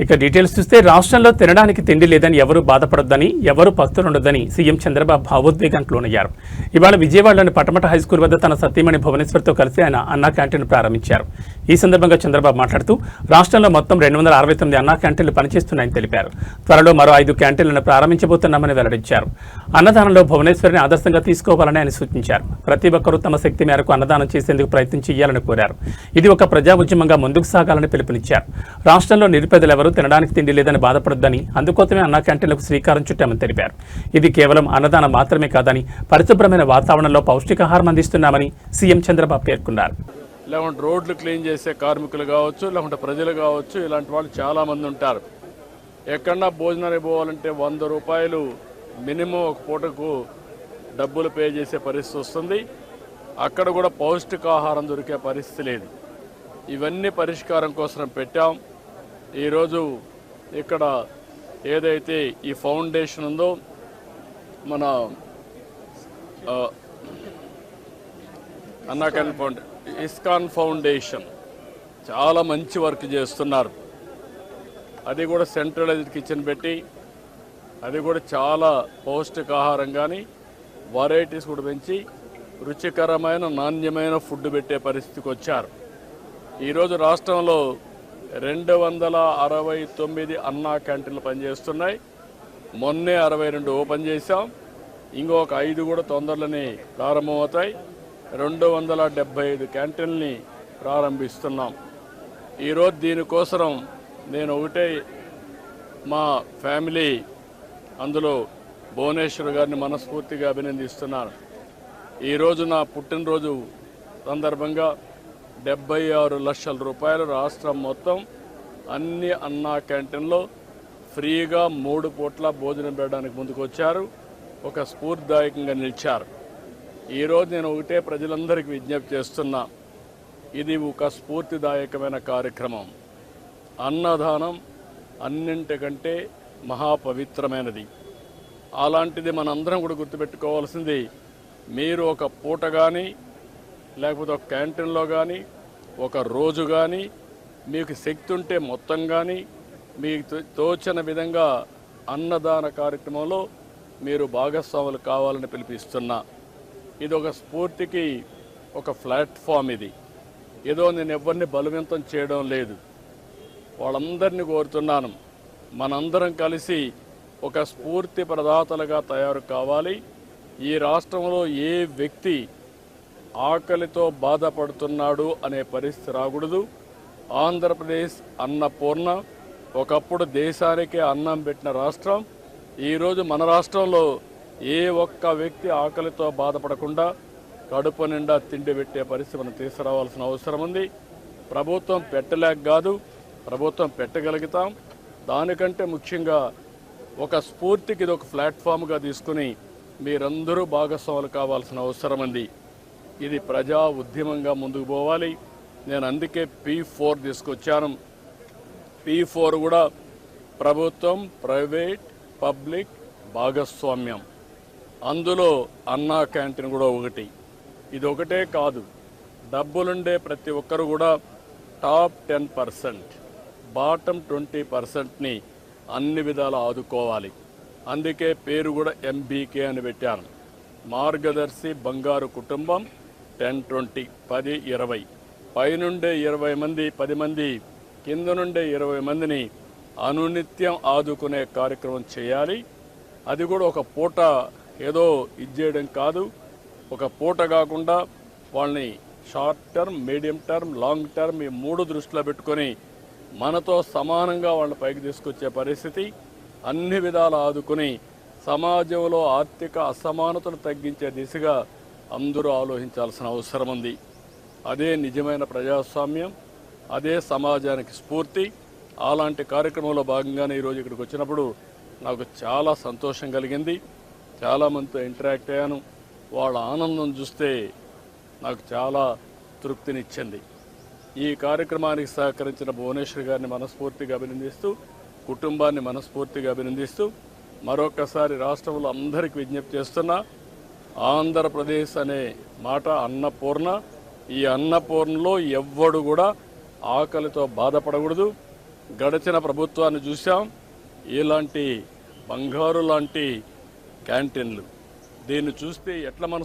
ఇక డీటెయిల్స్ చూస్తే రాష్ట్రంలో తినడానికి తిండి లేదని ఎవరూ బాధపడొద్దని, ఎవరూ పస్తులుండొద్దని సీఎం చంద్రబాబు భావోద్వేగానికి లోనయ్యారు. ఇవాళ విజయవాడలోని పటమట హైస్కూల్ వద్ద తన సతీమణి భువనేశ్వర్తో కలిసి ఆయన అన్నా క్యాంటీన్ ప్రారంభించారు. ఈ సందర్భంగా చంద్రబాబు మాట్లాడుతూ రాష్ట్రంలో మొత్తం 269 అన్నా క్యాంటీన్లు పనిచేస్తున్నాయని తెలిపారు. త్వరలో మరో 5 క్యాంటీన్లను ప్రారంభించబోతున్నామని వెల్లడించారు. అన్నదానంలో భువనేశ్వరిని ఆదర్శంగా తీసుకోవాలని ఆయన సూచించారు. ప్రతి ఒక్కరూ తమ శక్తి మేరకు అన్నదానం చేసేందుకు ప్రయత్నం చేయాలని కోరారు. ఇది ఒక ప్రజా ఉద్యమంగా ముందుకు సాగాలని పిలుపునిచ్చారు. రాష్ట్రంలో నిరుపేదలు ఎవరూ తినడానికి తిండి లేదని బాధపడొద్దని, అందుకోసమే అన్నా క్యాంటీన్లకు శ్రీకారం చుట్టామని తెలిపారు. ఇది కేవలం అన్నదానం మాత్రమే కాదని, పరిశుభ్రమైన వాతావరణంలో పౌష్టికాహారం అందిస్తున్నామని సీఎం చంద్రబాబు పేర్కొన్నారు. లేకుంటే రోడ్లు క్లీన్ చేసే కార్మికులు కావచ్చు, లేకుంటే ప్రజలు కావచ్చు, ఇలాంటి వాళ్ళు చాలామంది ఉంటారు. ఎక్కడన్నా భోజనానికి పోవాలంటే 100 రూపాయలు మినిమం ఒక పూటకు డబ్బులు పే చేసే పరిస్థితి వస్తుంది. అక్కడ కూడా పౌష్టికాహారం దొరికే పరిస్థితి లేదు. ఇవన్నీ పరిష్కారం కోసం పెట్టాం. ఈరోజు ఇక్కడ ఏదైతే ఈ ఫౌండేషన్ ఉందో, మన అన్నా క్యాంటీన్ ఇస్కాన్ ఫౌండేషన్ చాలా మంచి వర్క్ చేస్తున్నారు. అది కూడా సెంట్రలైజ్డ్ కిచెన్ పెట్టి, అది కూడా చాలా పౌష్టికాహారం కానీ వెరైటీస్ కూడా పెంచి రుచికరమైన నాణ్యమైన ఫుడ్ పెట్టే పరిస్థితికి వచ్చారు. ఈరోజు రాష్ట్రంలో 269 అన్నా క్యాంటీన్లు పనిచేస్తున్నాయి. మొన్నే 62 ఓపెన్ చేశాం. ఇంకొక 5 కూడా తొందరలోనే ప్రారంభమవుతాయి. 275 క్యాంటీన్ని ప్రారంభిస్తున్నాం. ఈరోజు దీనికోసం నేను ఒకటే మా ఫ్యామిలీ, అందులో భువనేశ్వర్ గారిని మనస్ఫూర్తిగా అభినందిస్తున్నాను. ఈరోజు నా పుట్టినరోజు సందర్భంగా 76 లక్షల రూపాయలు రాష్ట్రం మొత్తం అన్ని అన్నా క్యాంటీన్లో ఫ్రీగా 3 పూట్ల భోజనం పెట్టడానికి ముందుకు వచ్చారు. ఒక స్ఫూర్తిదాయకంగా నిలిచారు. ఈరోజు నేను ఒకటే ప్రజలందరికీ విజ్ఞప్తి చేస్తున్నా, ఇది ఒక స్ఫూర్తిదాయకమైన కార్యక్రమం. అన్నదానం అన్నింటికంటే మహాపవిత్రమైనది. అలాంటిది మనందరం కూడా గుర్తుపెట్టుకోవాల్సింది, మీరు ఒక పూట కానీ లేకపోతే ఒక క్యాంటీన్లో కానీ ఒక రోజు కానీ మీకు శక్తి ఉంటే మొత్తం కానీ మీకు తోచిన విధంగా అన్నదాన కార్యక్రమంలో మీరు భాగస్వాములు కావాలని పిలిపిస్తున్నా. ఇది ఒక స్ఫూర్తికి ఒక ప్లాట్ఫామ్. ఇది ఏదో నేను ఎవరిని బలవంతం చేయడం లేదు. వాళ్ళందరినీ కోరుతున్నాను, మనందరం కలిసి ఒక స్ఫూర్తి ప్రదాతలుగా తయారు కావాలి. ఈ రాష్ట్రంలో ఏ వ్యక్తి ఆకలితో బాధపడుతున్నాడు అనే పరిస్థితి రాకూడదు. ఆంధ్రప్రదేశ్ అన్నపూర్ణ, ఒకప్పుడు దేశానికే అన్నం పెట్టిన రాష్ట్రం. ఈరోజు మన రాష్ట్రంలో ఏ ఒక్క వ్యక్తి ఆకలితో బాధపడకుండా కడుపు నిండా తిండి పెట్టే పరిస్థితి మనం తీసుకురావాల్సిన అవసరం ఉంది. ప్రభుత్వం పెట్టలేక కాదు, ప్రభుత్వం పెట్టగలుగుతాం. దానికంటే ముఖ్యంగా ఒక స్ఫూర్తికి ఇది ఒక ప్లాట్ఫామ్గా తీసుకుని మీరందరూ భాగస్వాములు కావాల్సిన అవసరం ఉంది. ఇది ప్రజా ఉద్యమంగా ముందుకు పోవాలి. నేను అందుకే P4 తీసుకొచ్చాను. P4 కూడా ప్రభుత్వం, ప్రైవేట్, పబ్లిక్ భాగస్వామ్యం. అందులో అన్నా క్యాంటీన్ కూడా ఒకటి. ఇది ఒకటే కాదు, డబ్బులుండే ప్రతి ఒక్కరు కూడా టాప్ 10%, బాటమ్ 20%ని అన్ని విధాలా ఆదుకోవాలి. అందుకే పేరు కూడా MBK అని పెట్టాను. మార్గదర్శి బంగారు కుటుంబం 10-20, 10-20, పైనుండే 20 మంది, 10 మంది, కింద నుండే 20 మందిని అనునిత్యం ఆదుకునే కార్యక్రమం చేయాలి. అది కూడా ఒక పూట ఏదో ఇచ్చేయడం కాదు. ఒక పూట కాకుండా వాళ్ళని short term, medium term, long term, ఈ 3 దృష్టిలో పెట్టుకొని మనతో సమానంగా వాళ్ళని పైకి తీసుకొచ్చే పరిస్థితి, అన్ని విధాలు ఆదుకుని సమాజంలో ఆర్థిక అసమానతను తగ్గించే దిశగా అందరూ ఆలోచించాల్సిన అవసరం ఉంది. అదే నిజమైన ప్రజాస్వామ్యం, అదే సమాజానికి స్ఫూర్తి. అలాంటి కార్యక్రమంలో భాగంగానే ఈరోజు ఇక్కడికి వచ్చినప్పుడు నాకు చాలా సంతోషం కలిగింది. చాలామందితో ఇంటరాక్ట్ అయ్యాను. వాళ్ళ ఆనందం చూస్తే నాకు చాలా తృప్తినిచ్చింది. ఈ కార్యక్రమానికి సహకరించిన భువనేశ్వర్ గారిని మనస్ఫూర్తిగా అభినందిస్తూ, కుటుంబాన్ని మనస్ఫూర్తిగా అభినందిస్తూ మరొకసారి రాష్ట్రంలో అందరికీ విజ్ఞప్తి చేస్తున్నా, ఆంధ్రప్రదేశ్ అనే మాట అన్నపూర్ణ. ఈ అన్నపూర్ణలో ఎవ్వడు కూడా ఆకలితో బాధపడకూడదు. గడిచిన ప్రభుత్వాన్ని చూసాం. ఇలాంటి బంగారు లాంటి క్యాంటీన్లు, దీన్ని చూస్తే ఎట్లా మన